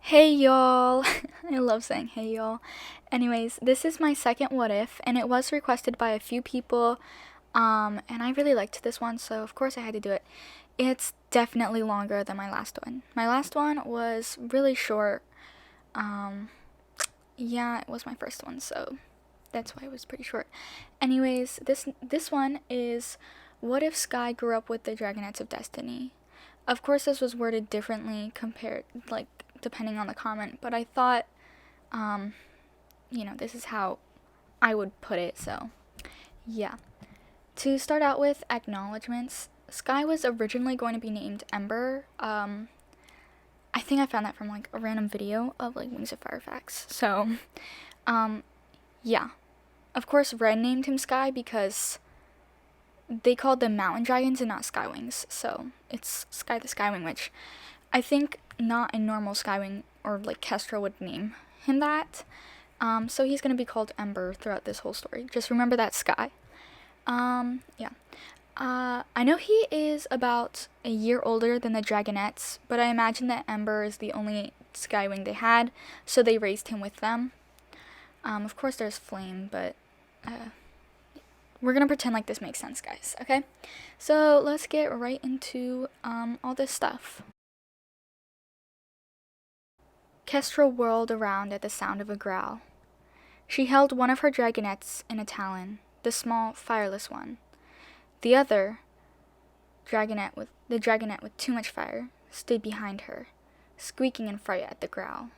Hey y'all! I love saying hey y'all. Anyways, this is my second what if, and it was requested by a few people, and I really liked this one, so of course I had to do it. It's definitely longer than my last one. My last one was really short. Um, yeah, it was my first one, so that's why it was pretty short. Anyways, this one is what if Sky grew up with the Dragonets of Destiny? Of course, this was worded differently compared, like, depending on the comment, but I thought, um, this is how I would put it, so yeah. To start out with acknowledgements, Sky was originally going to be named Ember. I think I found that from like a random video of like Wings of Fire facts. So, yeah. Of course, Red named him Sky because they called them mountain dragons and not skywings. So it's Sky the Skywing, which I think not a normal skywing or like Kestrel would name him that. So he's gonna be called Ember throughout this whole story. Just remember that Sky. Yeah. I know he is about a year older than the Dragonets, but I imagine that Ember is the only skywing they had, so they raised him with them. Of course there's Flame, but we're gonna pretend like this makes sense, guys, okay? So let's get right into all this stuff. Kestrel whirled around at the sound of a growl. She held one of her dragonets in a talon, the small, fireless one. The other, the dragonet with too much fire, stood behind her, squeaking in fright at the growl.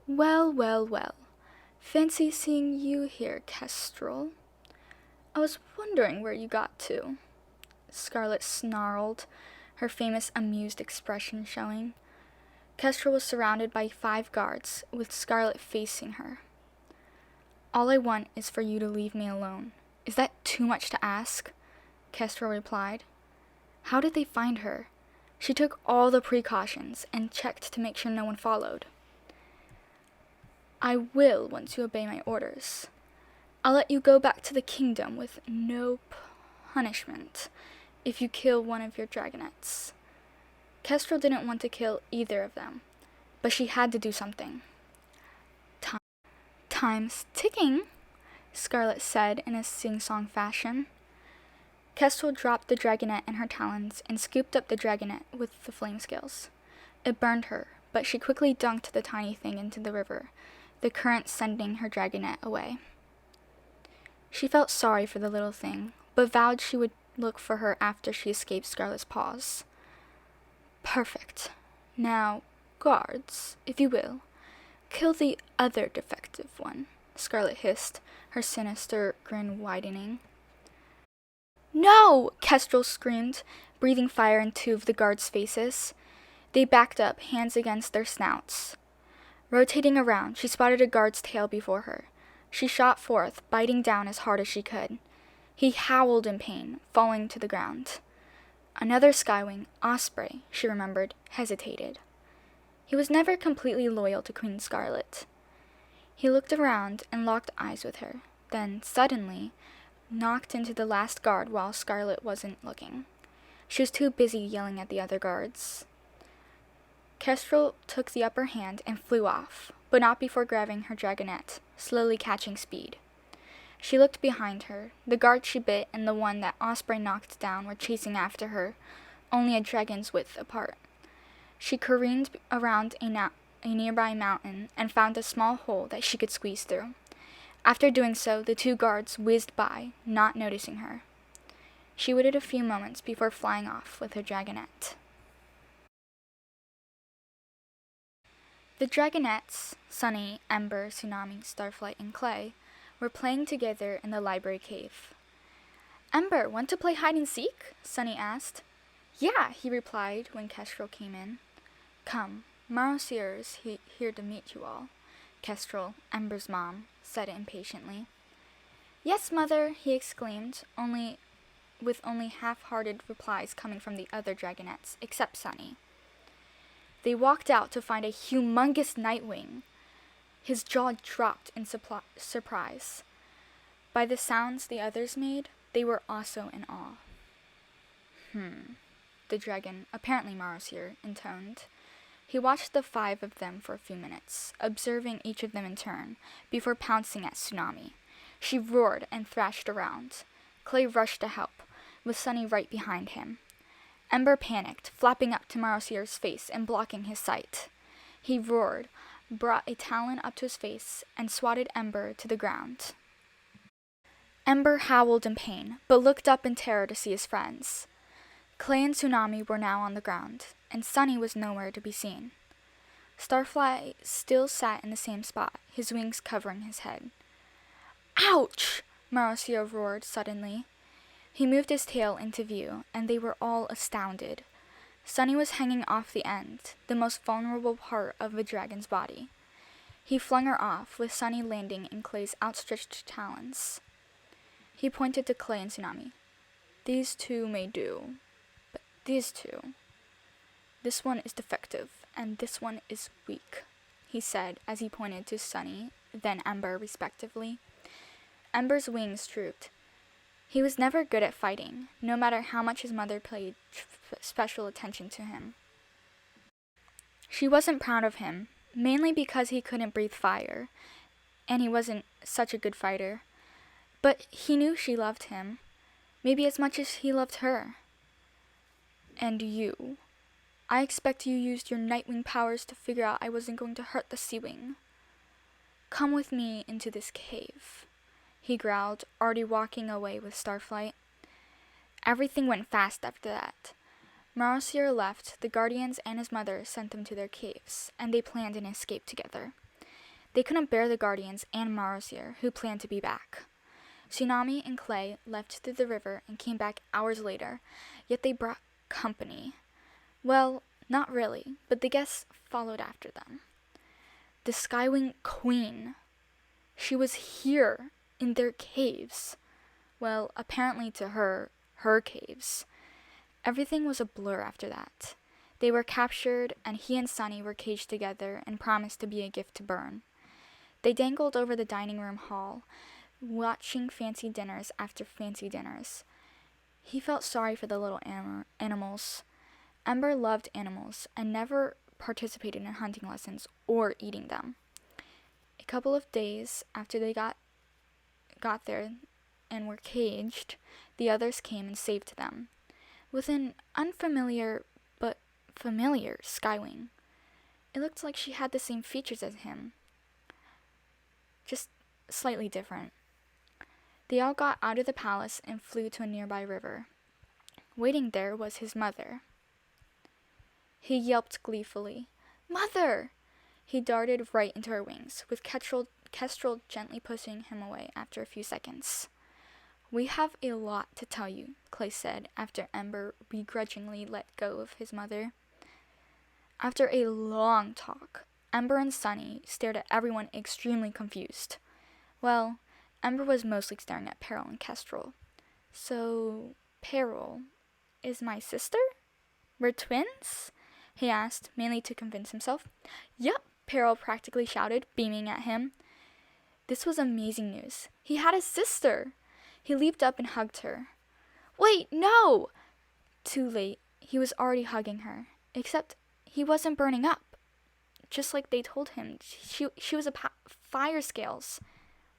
Well, well, well. Fancy seeing you here, Kestrel. I was wondering where you got to. Scarlet snarled, her famous amused expression showing. Kestrel was surrounded by 5 guards, with Scarlet facing her. All I want is for you to leave me alone. Is that too much to ask? Kestrel replied. How did they find her? She took all the precautions and checked to make sure no one followed. I will once you obey my orders. I'll let you go back to the kingdom with no punishment if you kill one of your dragonets. Kestrel didn't want to kill either of them, but she had to do something. Time's ticking, Scarlet said in a sing-song fashion. Kestrel dropped the dragonet in her talons and scooped up the dragonet with the flame scales. It burned her, but she quickly dunked the tiny thing into the river, the current sending her dragonet away. She felt sorry for the little thing, but vowed she would look for her after she escaped Scarlet's paws. Perfect. Now, guards, if you will, kill the other defective one, Scarlet hissed, her sinister grin widening. No! Kestrel screamed, breathing fire in 2 of the guards' faces. They backed up, hands against their snouts. Rotating around, she spotted a guard's tail before her. She shot forth, biting down as hard as she could. He howled in pain, falling to the ground. Another skywing, Osprey, she remembered, hesitated. He was never completely loyal to Queen Scarlet. He looked around and locked eyes with her, then, suddenly, knocked into the last guard while Scarlet wasn't looking. She was too busy yelling at the other guards. Kestrel took the upper hand and flew off, but not before grabbing her dragonet, slowly catching speed. She looked behind her. The guard she bit and the one that Osprey knocked down were chasing after her, only a dragon's width apart. She careened around a nearby mountain and found a small hole that she could squeeze through. After doing so, the 2 guards whizzed by, not noticing her. She waited a few moments before flying off with her dragonet. The dragonets, Sunny, Ember, Tsunami, Starflight, and Clay, were playing together in the library cave. Ember, want to play hide and seek? Sunny asked. Yeah, he replied when Kestrel came in. Come, Marosier is here to meet you all, Kestrel, Ember's mom, said impatiently. Yes, mother, he exclaimed, with only half-hearted replies coming from the other dragonets, except Sunny. They walked out to find a humongous Nightwing. His jaw dropped in surprise. By the sounds the others made, they were also in awe. The dragon, apparently Marosier, intoned. He watched the 5 of them for a few minutes, observing each of them in turn, before pouncing at Tsunami. She roared and thrashed around. Clay rushed to help, with Sunny right behind him. Ember panicked, flapping up to Marosier's face and blocking his sight. He roared, brought a talon up to his face, and swatted Ember to the ground. Ember howled in pain, but looked up in terror to see his friends. Clay and Tsunami were now on the ground, and Sunny was nowhere to be seen. Starfly still sat in the same spot, his wings covering his head. "Ouch!" Marosier roared suddenly. He moved his tail into view, and they were all astounded. Sunny was hanging off the end, the most vulnerable part of the dragon's body. He flung her off, with Sunny landing in Clay's outstretched talons. He pointed to Clay and Tsunami. "These two may do, but these two. This one is defective, and this one is weak," he said as he pointed to Sunny, then Ember, respectively. Ember's wings drooped. He was never good at fighting, no matter how much his mother paid special attention to him. She wasn't proud of him, mainly because he couldn't breathe fire, and he wasn't such a good fighter. But he knew she loved him, maybe as much as he loved her. "And you. I expect you used your Nightwing powers to figure out I wasn't going to hurt the Seawing. Come with me into this cave," he growled, already walking away with Starflight. Everything went fast after that. Marosier left, the Guardians and his mother sent them to their caves, and they planned an escape together. They couldn't bear the Guardians and Marosier, who planned to be back. Tsunami and Clay left through the river and came back hours later, yet they brought company. Well, not really, but the guests followed after them. The Skywing Queen. She was here, in their caves. Well, apparently to her caves. Everything was a blur after that. They were captured, and he and Sunny were caged together and promised to be a gift to burn. They dangled over the dining room hall, watching fancy dinners after fancy dinners. He felt sorry for the little animals. Ember loved animals and never participated in hunting lessons or eating them. A couple of days after they got there and were caged, the others came and saved them, with an unfamiliar but familiar Skywing. It looked like she had the same features as him, just slightly different. They all got out of the palace and flew to a nearby river. Waiting there was his mother. He yelped gleefully, "Mother!" He darted right into her wings, with Kestrel gently pushing him away after a few seconds. "We have a lot to tell you," Clay said after Ember begrudgingly let go of his mother. After a long talk, Ember and Sunny stared at everyone extremely confused. Well, Ember was mostly staring at Peril and Kestrel. "So, Peril is my sister? We're twins?" he asked, mainly to convince himself. "Yup," Peril practically shouted, beaming at him. This was amazing news. He had a sister! He leaped up and hugged her. "Wait, no!" Too late. He was already hugging her. Except he wasn't burning up. Just like they told him, she was a fire scales.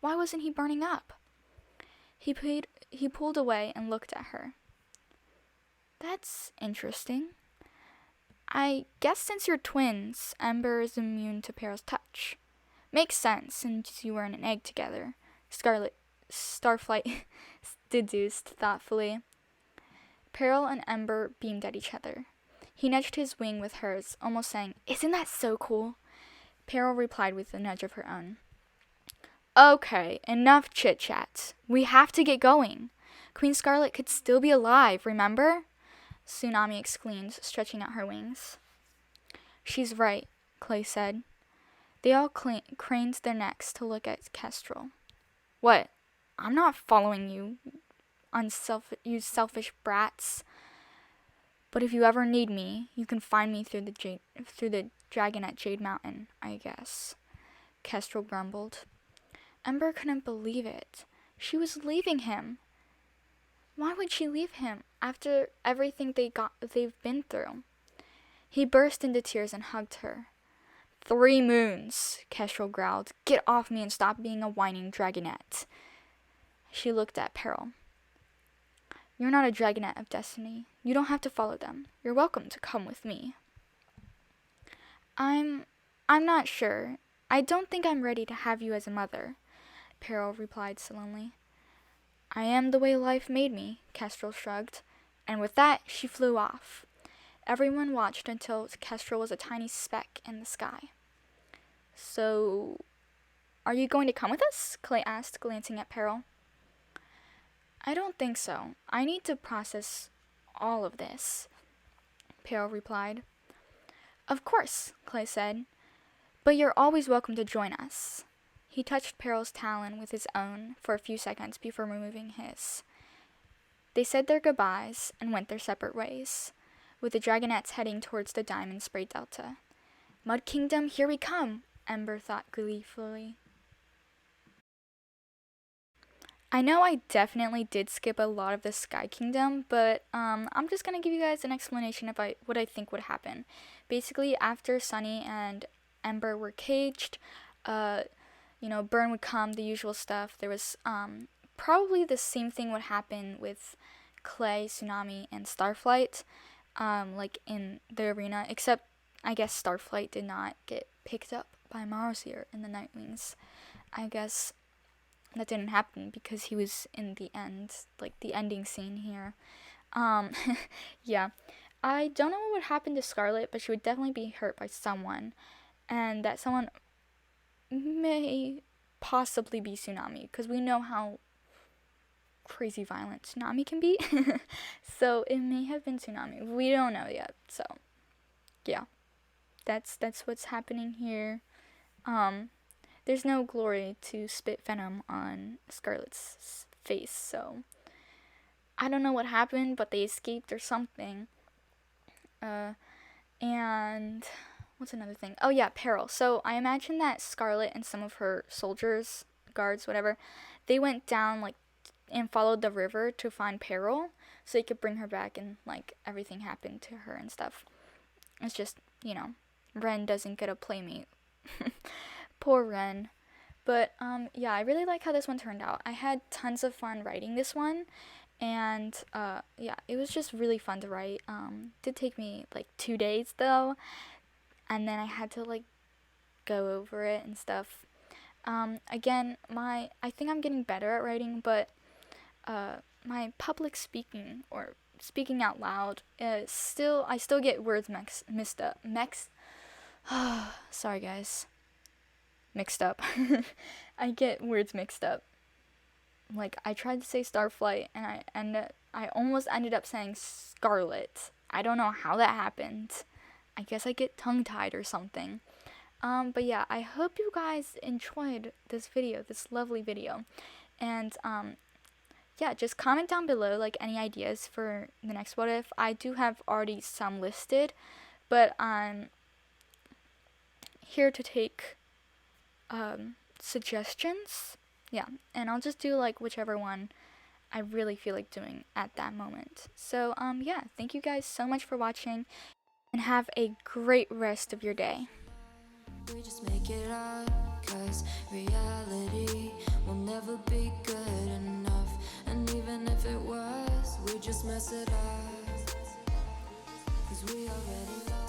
Why wasn't he burning up? He pulled away and looked at her. "That's interesting. I guess since you're twins, Ember is immune to Peril's touch. Makes sense, since you were in an egg together," Starflight deduced thoughtfully. Peril and Ember beamed at each other. He nudged his wing with hers, almost saying, "Isn't that so cool?" Peril replied with a nudge of her own. "Okay, enough chit-chat. We have to get going. Queen Scarlet could still be alive, remember?" Tsunami exclaimed, stretching out her wings. "She's right," Clay said. They all craned their necks to look at Kestrel. "What? I'm not following you, you selfish brats. But if you ever need me, you can find me through the dragon at Jade Mountain, I guess," Kestrel grumbled. Ember couldn't believe it. She was leaving him. Why would she leave him after everything they've been through? He burst into tears and hugged her. 3 moons, Kestrel growled. Get off me and stop being a whining dragonet. She looked at Peril. You're not a Dragonet of Destiny. You don't have to follow them. You're welcome to come with me. I'm not sure. I don't think I'm ready to have you as a mother, Peril replied sullenly. I am the way life made me, Kestrel shrugged, and with that she flew off. Everyone watched until Kestrel was a tiny speck in the sky. So, are you going to come with us? Clay asked, glancing at Peril. I don't think so. I need to process all of this, Peril replied. Of course, Clay said, but you're always welcome to join us. He touched Peril's talon with his own for a few seconds before removing his. They said their goodbyes and went their separate ways, with the Dragonets heading towards the Diamond Spray Delta. Mud Kingdom, here we come, Ember thought gleefully. I know I definitely did skip a lot of the Sky Kingdom, but I'm just going to give you guys an explanation of what I think would happen. Basically, after Sunny and Ember were caged, Burn would come, the usual stuff. There was probably the same thing would happen with Clay, Tsunami, and Starflight, like in the arena, except I guess Starflight did not get picked up by Marosier in the Nightwings. I guess that didn't happen because he was in the end, like the ending scene here. Yeah. I don't know what would happen to Scarlet, but she would definitely be hurt by someone. And that someone may possibly be Tsunami, because we know how crazy violent Tsunami can be. So it may have been Tsunami. We don't know yet. So, yeah. That's what's happening here. There's no glory to spit venom on Scarlet's face, so I don't know what happened, but they escaped or something. And what's another thing? Oh yeah, Peril. So I imagine that Scarlet and some of her soldiers, guards, whatever, they went down and followed the river to find Peril so they could bring her back, and everything happened to her and stuff. It's just, Ren doesn't get a playmate. Poor Ren. But yeah, I really like how this one turned out. I had tons of fun writing this one, and yeah, it was just really fun to write. Did take me 2 days though, and then I had to go over it and stuff. Again, I think I'm getting better at writing, but my public speaking or speaking out loud I still get words mixed up. Sorry guys. Mixed up. I get words mixed up. I tried to say Starflight and I almost ended up saying Scarlet. I don't know how that happened. I guess I get tongue-tied or something. But yeah, I hope you guys enjoyed this video, this lovely video. And yeah, just comment down below any ideas for the next What If. I do have already some listed, but I'm here to take suggestions. Yeah, and I'll just do whichever one I really feel like doing at that moment. So yeah, thank you guys so much for watching, and have a great rest of your day. We just make it up, 'cause reality will never be good enough, and even if it was, we just mess it up, 'cause we already know.